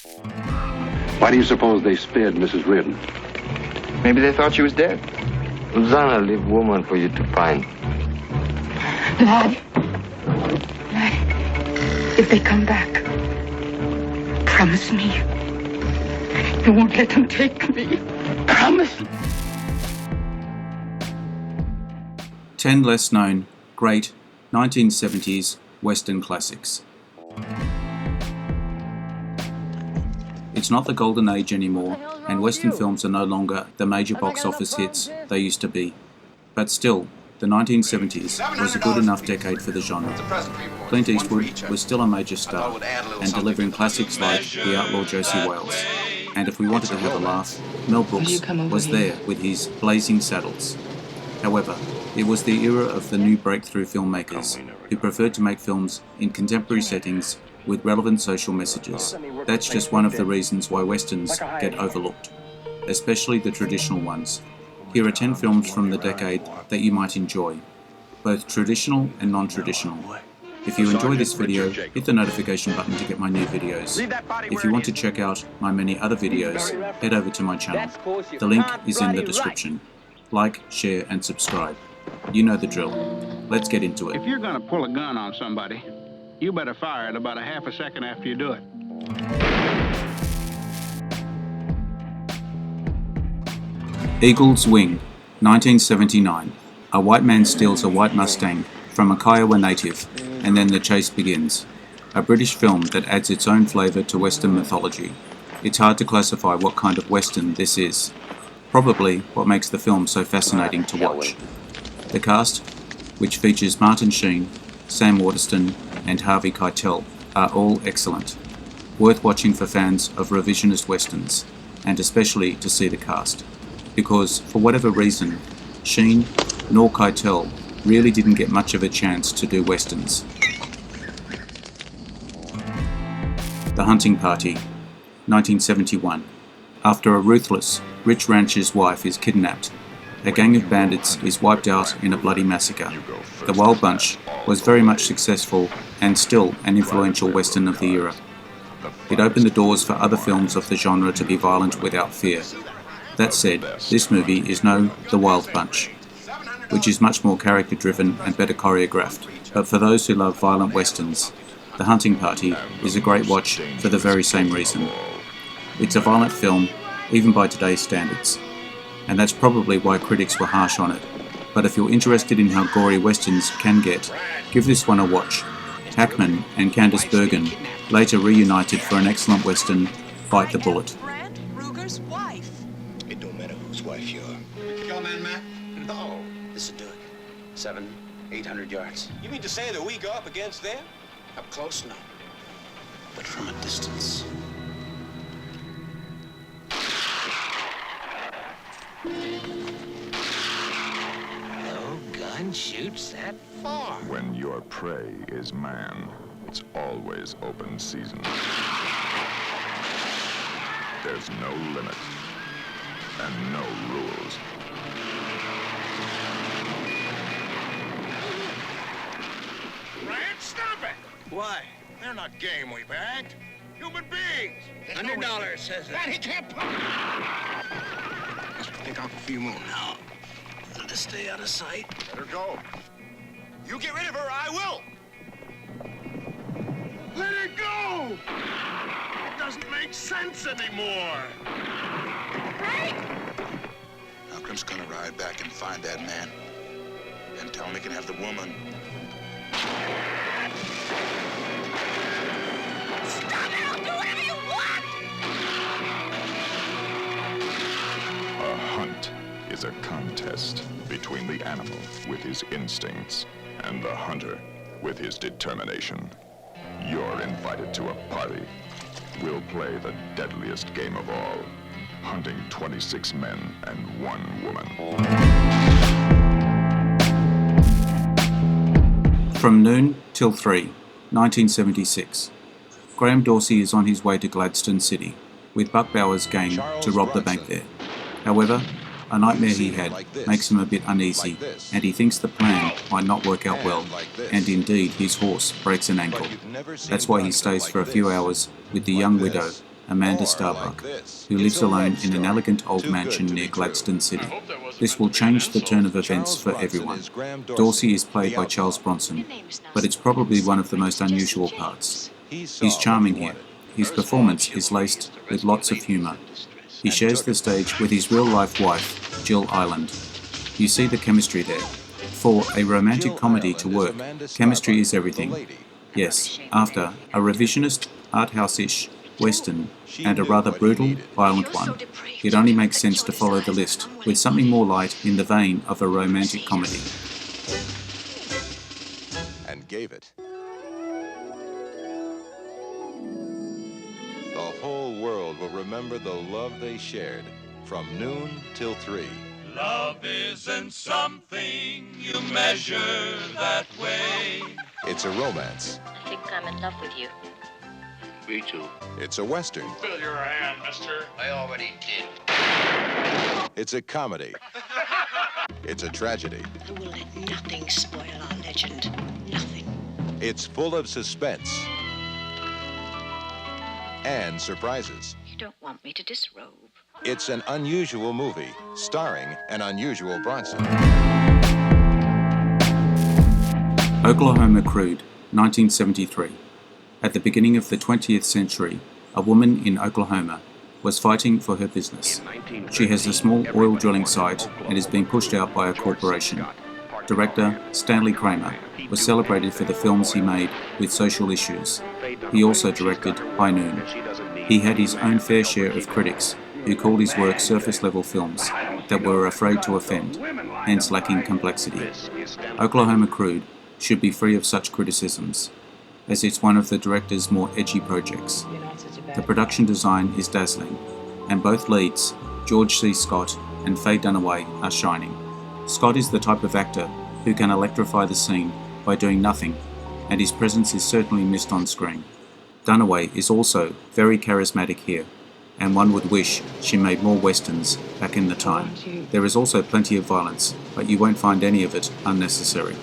Why do you suppose they spared Mrs. Reardon? Maybe they thought she was dead. Susanna, leave woman for you to find. Lad, if they come back, promise me you won't let them take me. Promise. 10 less known, great 1970s Western classics. It's not the golden age anymore, and Western films are no longer the major box office hits they used to be. But still, the 1970s was a good enough decade for the genre. Clint Eastwood was still a major star, and delivering classics like The Outlaw Josey Wales. And if we wanted to have a laugh, Mel Brooks was there with his Blazing Saddles. However, it was the era of the new breakthrough filmmakers who preferred to make films in contemporary settings with relevant social messages. That's just one of the reasons why Westerns get overlooked, especially the traditional ones. Here are 10 films from the decade that you might enjoy, both traditional and non-traditional. If you enjoy this video, hit the notification button to get my new videos. If you want to check out my many other videos, head over to my channel. The link is in the description. Like, share and subscribe. You know the drill. Let's get into it. If you're gonna pull a gun on somebody, you better fire it about a half a second after you do it. Eagle's Wing, 1979. A white man steals a white Mustang from a Kiowa native, and then the chase begins. A British film that adds its own flavour to Western mythology. It's hard to classify what kind of Western this is. Probably what makes the film so fascinating to watch. The cast, which features Martin Sheen, Sam Waterston and Harvey Keitel, are all excellent. Worth watching for fans of revisionist westerns, and especially to see the cast. Because, for whatever reason, Sheen nor Keitel really didn't get much of a chance to do westerns. The Hunting Party, 1971. After a ruthless, rich rancher's wife is kidnapped, a gang of bandits is wiped out in a bloody massacre. The Wild Bunch was very much successful and still an influential western of the era. It opened the doors for other films of the genre to be violent without fear. That said, this movie is no The Wild Bunch, which is much more character-driven and better choreographed. But for those who love violent westerns, The Hunting Party is a great watch for the very same reason. It's a violent film, even by today's standards, and that's probably why critics were harsh on it. But if you're interested in how gory westerns can get, give this one a watch. Hackman and Candice Bergen later reunited for an excellent western, Bite the Bullet. It don't matter whose wife you are. Your man, Matt? No. This'll do it. 700, 800 yards. You mean to say that we go up against them? Up close, no. But from a distance. No gun shoots that far. When your prey is man, it's always open season. There's no limit and no rules. Brad, stop it! Why? They're not game we bagged. Human beings. $100 says that. He can't put. Let's take off a few more now. Let us stay out of sight. Let her go. You get rid of her, I will. Let her go! It doesn't make sense anymore. Malcolm's gonna ride back and find that man. And tell him he can have the woman. Stop it! I'll do whatever you want! A hunt is a contest between the animal with his instincts and the hunter with his determination. You're invited to a party. We'll play the deadliest game of all, hunting 26 men and 1 woman. From Noon Till 3, 1976. Graham Dorsey is on his way to Gladstone City, with Buck Bauer's gang to rob the bank there. However, a nightmare he had makes him a bit uneasy, and he thinks the plan might not work out well, and indeed his horse breaks an ankle. That's why he stays for a few hours with the young widow Amanda Starbuck, who lives alone in an elegant old mansion near Gladstone City. This will change the turn of events for everyone. Dorsey is played by Charles Bronson, but it's probably one of the most unusual parts. He's charming here. His performance is laced with lots of humour. He shares the stage with his real-life wife, Jill Ireland. You see the chemistry there. For a romantic comedy to work, chemistry is everything. Yes, after a revisionist, art-house-ish Western and a rather brutal, violent one, it only makes sense to follow the list with something more light in the vein of a romantic comedy. And gave it. The whole world will remember the love they shared from noon till 3. Love isn't something you measure that way. It's a romance. I think I'm in love with you. Me too. It's a Western. Fill your hand, mister. I already did. It's a comedy. It's a tragedy. I will let nothing spoil our legend. Nothing. It's full of suspense and surprises. You don't want me to disrobe. It's an unusual movie starring an unusual Bronson. Oklahoma Crude, 1973. At the beginning of the 20th century, a woman in Oklahoma was fighting for her business. She has a small oil drilling site and is being pushed out by a corporation. Director Stanley Kramer was celebrated for the films he made with social issues. He also directed High Noon. He had his own fair share of critics who called his work surface-level films that were afraid to offend, hence lacking complexity. Oklahoma Crude should be free of such criticisms, as it's one of the director's more edgy projects. The production design is dazzling, and both leads, George C. Scott and Faye Dunaway, are shining. Scott is the type of actor who can electrify the scene by doing nothing, and his presence is certainly missed on screen. Dunaway is also very charismatic here, and one would wish she made more westerns back in the time. There is also plenty of violence, but you won't find any of it unnecessary.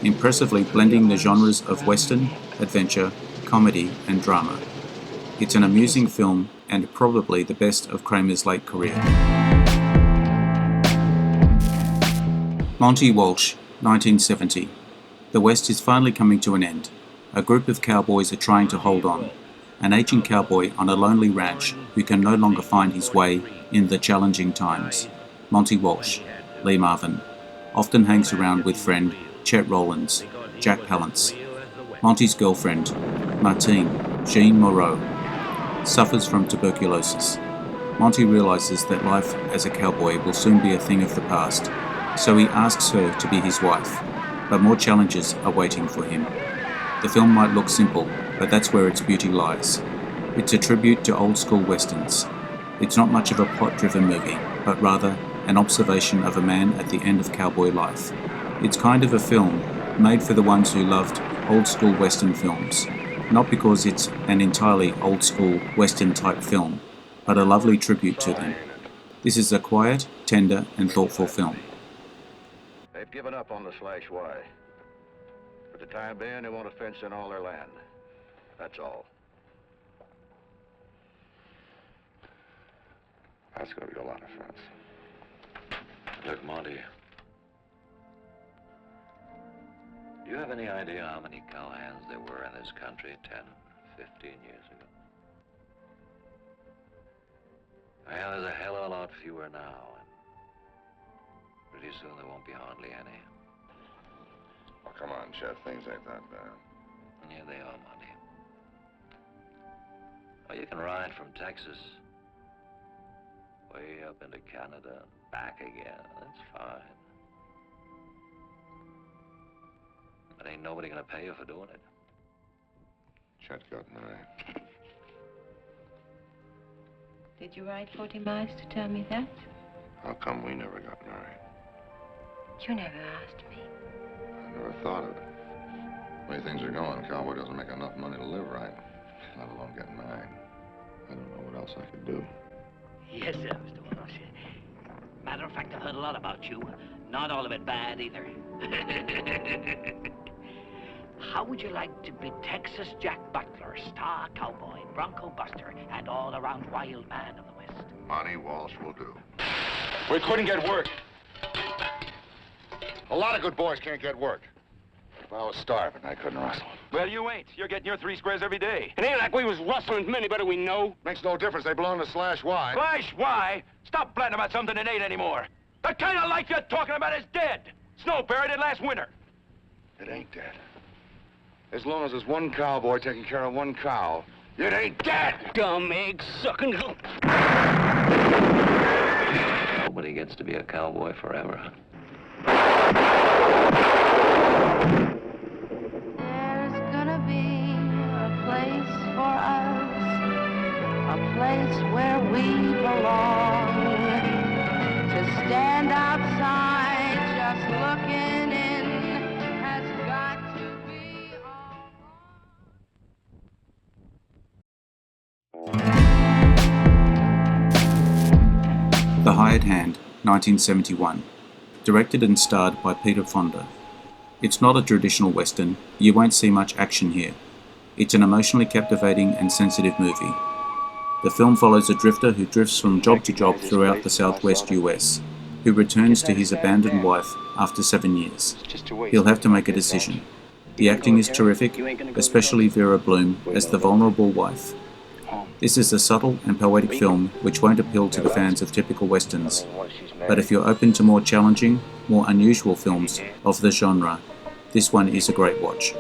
Impressively blending the genres of western, adventure, comedy and drama. It's an amusing film and probably the best of Kramer's late career. Monty Walsh, 1970. The West is finally coming to an end. A group of cowboys are trying to hold on. An aging cowboy on a lonely ranch who can no longer find his way in the challenging times. Monty Walsh, Lee Marvin, often hangs around with friend Chet Rollins, Jack Palance. Monty's girlfriend, Martine, Jean Moreau, suffers from tuberculosis. Monty realizes that life as a cowboy will soon be a thing of the past, so he asks her to be his wife, but more challenges are waiting for him. The film might look simple, but that's where its beauty lies. It's a tribute to old school westerns. It's not much of a plot-driven movie, but rather an observation of a man at the end of cowboy life. It's kind of a film made for the ones who loved old school western films, not because it's an entirely old school western type film, but a lovely tribute to them. This is a quiet, tender and thoughtful film. They've given up on the Slash-Y. For the time being, they want to fence in all their land. That's all. That's going to be a lot of fence. Look, Monty. Do you have any idea how many cowhands there were in this country 10, 15 years ago? Well, there's a hell of a lot fewer now, and pretty soon there won't be hardly any. Oh, come on, Chet. Things ain't that bad. Yeah, they are, Monty. Oh, you can ride from Texas way up into Canada and back again. That's fine. But ain't nobody gonna pay you for doing it. Chet got married. Did you ride 40 miles to tell me that? How come we never got married? You never asked me. I never thought of it. The way things are going, cowboy doesn't make enough money to live right, let alone get married. I don't know what else I could do. Yes, sir, Mr. Walsh. Matter of fact, I've heard a lot about you. Not all of it bad, either. How would you like to be Texas Jack Butler, star cowboy, bronco buster, and all-around wild man of the West? Monty Walsh will do. We couldn't get work. A lot of good boys can't get work. If I was starving, I couldn't rustle. Well, you ain't. You're getting your 3 squares every day. It ain't like we was rustling from anybody we know. Makes no difference. They belong to Slash Y. Slash Y? Stop blatting about something that ain't anymore. The kind of life you're talking about is dead. Snow buried it last winter. It ain't dead. As long as there's one cowboy taking care of one cow, it ain't dead! Dumb egg sucking. Nobody gets to be a cowboy forever. There's gonna be a place for us, a place where we belong. To stand outside just looking in has got to be all. The Hired Hand, 1971. Directed and starred by Peter Fonda. It's not a traditional western, you won't see much action here. It's an emotionally captivating and sensitive movie. The film follows a drifter who drifts from job to job throughout the southwest US, who returns to his abandoned wife after 7 years. He'll have to make a decision. The acting is terrific, especially Vera Bloom as the vulnerable wife. This is a subtle and poetic film which won't appeal to the fans of typical westerns, but if you're open to more challenging, more unusual films of the genre, this one is a great watch.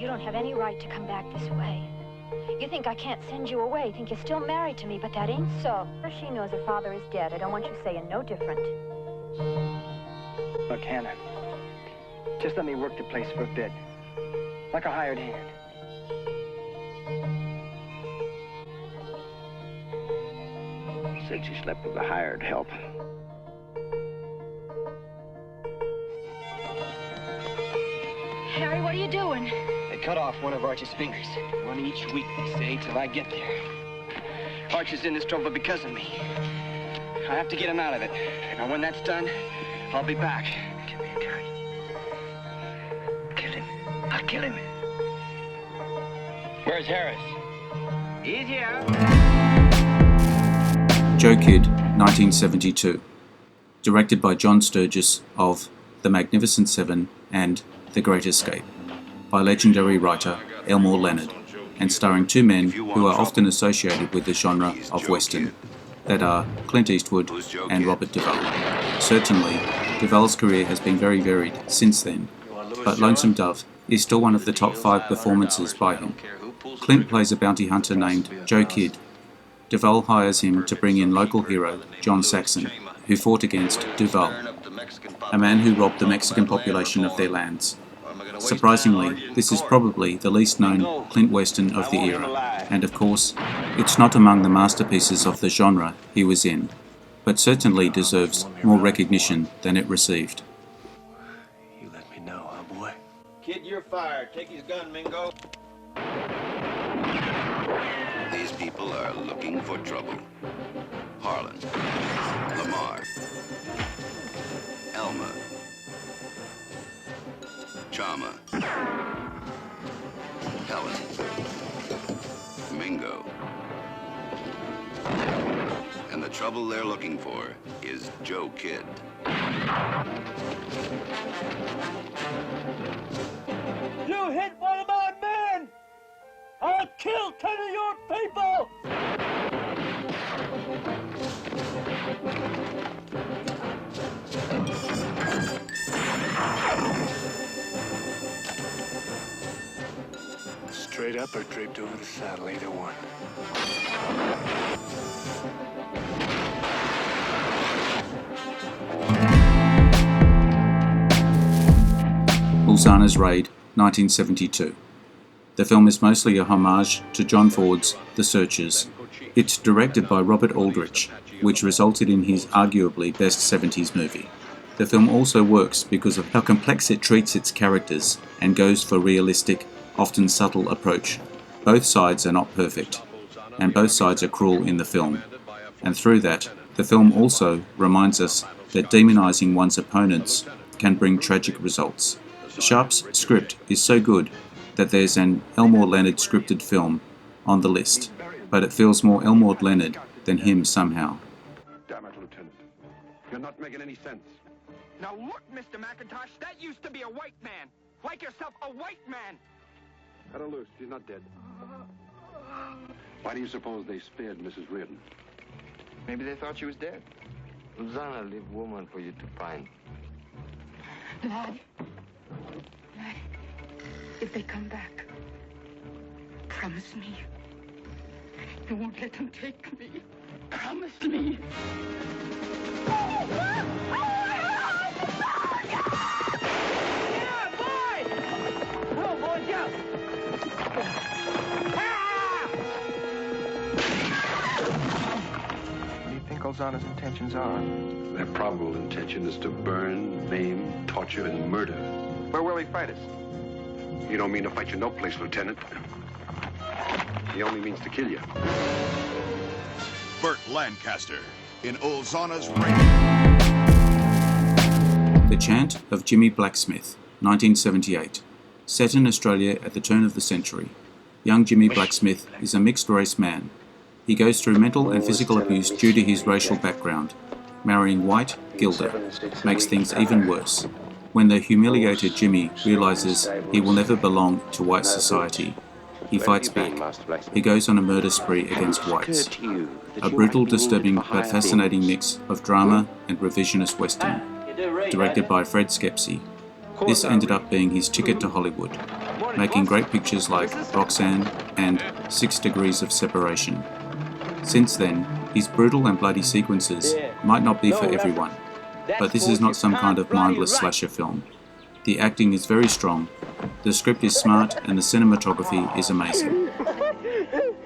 You don't have any right to come back this way. You think I can't send you away, think you're still married to me, but that ain't so. She knows her father is dead. I don't want you saying no different. Look, Hannah, just let me work the place for a bit, like a hired hand. Said she slept with the hired help. Harry, what are you doing? They cut off one of Archie's fingers. One each week, they say, till I get there. Archie's in this trouble because of me. I have to get him out of it. Now, when that's done, I'll be back. Give me a gun. Kill him. I'll kill him. Where's Harris? He's here. Joe Kidd, 1972. Directed by John Sturges of The Magnificent Seven and The Great Escape, by legendary writer Elmore Leonard, and starring 2 men who are often associated with the genre of Western, that are Clint Eastwood and Robert Duvall. Certainly, Duvall's career has been very varied since then, but Lonesome Dove is still one of the top 5 performances by him. Clint plays a bounty hunter named Joe Kidd. Duvall hires him to bring in local hero John Saxon, who fought against Duvall, a man who robbed the Mexican population of their lands. Surprisingly, this is probably the least known Clint Western of the era, and of course, it's not among the masterpieces of the genre he was in, but certainly deserves more recognition than it received. You let me know, huh, boy? Kid, you're fired. Take his gun, Mingo. These people are looking for trouble. Harlan, Lamar, Elma, Chama, Helen, Mingo. And the trouble they're looking for is Joe Kidd. You hit one of my men! I'll kill 10 of your people! Straight up or draped over the saddle, either one. Murlans Raid, 1972. The film is mostly a homage to John Ford's The Searchers. It's directed by Robert Aldrich, which resulted in his arguably best 70s movie. The film also works because of how complex it treats its characters and goes for realistic, often subtle approach. Both sides are not perfect, and both sides are cruel in the film. And through that, the film also reminds us that demonising one's opponents can bring tragic results. Sharp's script is so good that there's an Elmore Leonard scripted film on the list, but it feels more Elmore Leonard than him somehow. Damn it, Lieutenant. You're not making any sense. Now look, Mr. McIntosh, that used to be a white man. Like yourself, a white man. Cut her loose. She's not dead. Why do you suppose they spared Mrs. Reardon? Maybe they thought she was dead. Susanna, leave woman for you to find. Lad, if they come back, promise me you won't let them take me. Promise me. Yeah, boy! Come on, boy, jump! What do you think Ozana's intentions are? Their probable intention is to burn, maim, torture, and murder. Where will he fight us? You don't mean to fight you no place, Lieutenant. He only means to kill you. Burt Lancaster in Ozana's Raid. The Chant of Jimmy Blacksmith, 1978. Set in Australia at the turn of the century. Young Jimmy Blacksmith is a mixed-race man. He goes through mental and physical abuse due to his racial background. Marrying white, Gilda, makes things even worse. When the humiliated Jimmy realises he will never belong to white society, he fights back. He goes on a murder spree against whites. A brutal, disturbing but fascinating mix of drama and revisionist western. Directed by Fred Skepsey. This ended up being his ticket to Hollywood, making great pictures like Roxanne and 6 Degrees of Separation. Since then, his brutal and bloody sequences might not be for everyone, but this is not some kind of mindless slasher film. The acting is very strong, the script is smart, and the cinematography is amazing.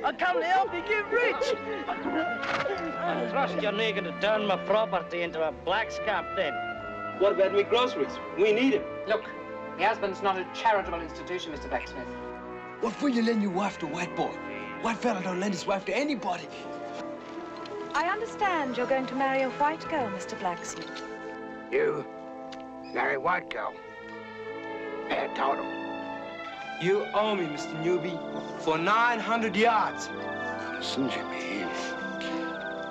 I come to help you get rich! I trust you're not going to turn my property into a black scamp then. What about me groceries? We need them. Look, my husband's not a charitable institution, Mr. Blacksmith. What for you lend your wife to a white boy? White fella don't lend his wife to anybody. I understand you're going to marry a white girl, Mr. Blacksmith. You marry white girl. Bad total. You owe me, Mr. Newby, for 900 yards. Listen, Jimmy.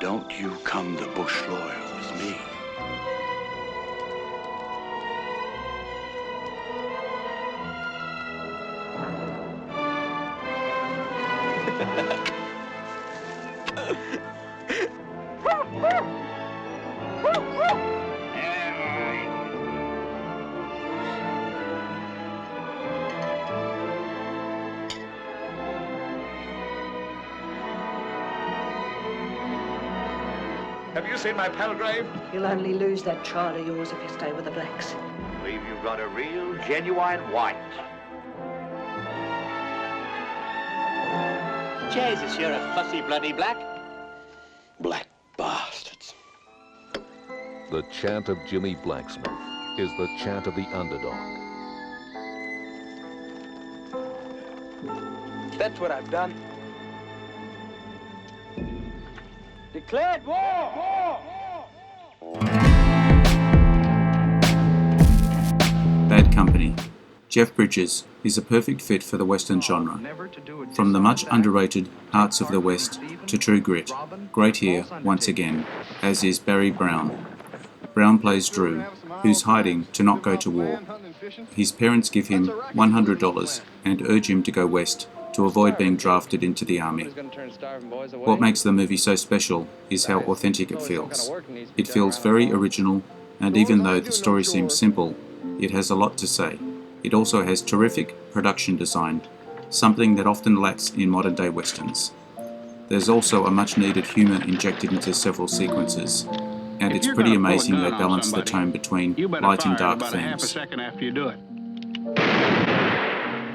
Don't you come the bush lawyer with me. Have you seen my Palgrave? You'll only lose that child of yours if you stay with the blacks. Believe you've got a real, genuine white. Jesus, you're a fussy bloody black. Black bastards. The chant of Jimmy Blacksmith is the chant of the underdog. That's what I've done. Declared war! Bad Company. Jeff Bridges is a perfect fit for the Western genre. From the much underrated Hearts of the West to True Grit, great here once again, as is Barry Brown. Brown plays Drew, who's hiding to not go to war. His parents give him $100 and urge him to go west to avoid being drafted into the army. What makes the movie so special is how authentic it feels. It feels very original, and even though the story seems simple, it has a lot to say. It also has terrific production design, something that often lacks in modern-day westerns. There's also a much-needed humour injected into several sequences, and it's pretty amazing they balance the tone between light and dark about a half a themes. second after you do it.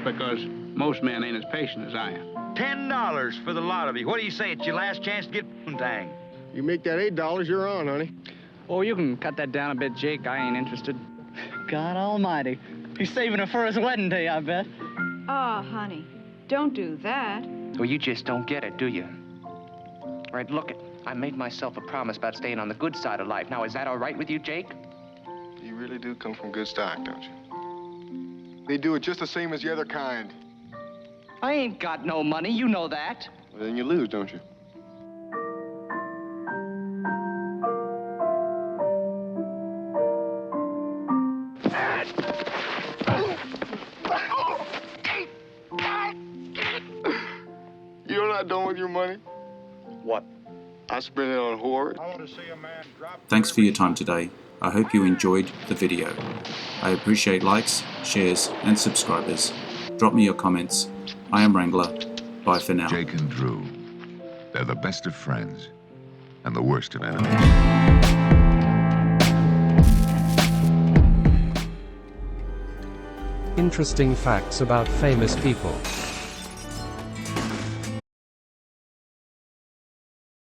Because most men ain't as patient as I am. $10 for the lot of you. What do you say? It's your last chance to get poontang. You make that $8, you're on, honey. Oh, you can cut that down a bit, Jake. I ain't interested. God almighty. He's saving her for his wedding day, I bet. Oh, honey, don't do that. Well, you just don't get it, do you? Right, look it. I made myself a promise about staying on the good side of life. Now, is that all right with you, Jake? You really do come from good stock, don't you? They do it just the same as the other kind. I ain't got no money, you know that. Well, then you lose, don't you? You're not done with your money? What? I spent it on whores. I want to see a man drop. Thanks for your time today. I hope you enjoyed the video. I appreciate likes, shares, and subscribers. Drop me your comments. I am Wrangler. Bye for now. Jake and Drew. They're the best of friends and the worst of enemies. Interesting facts about famous people.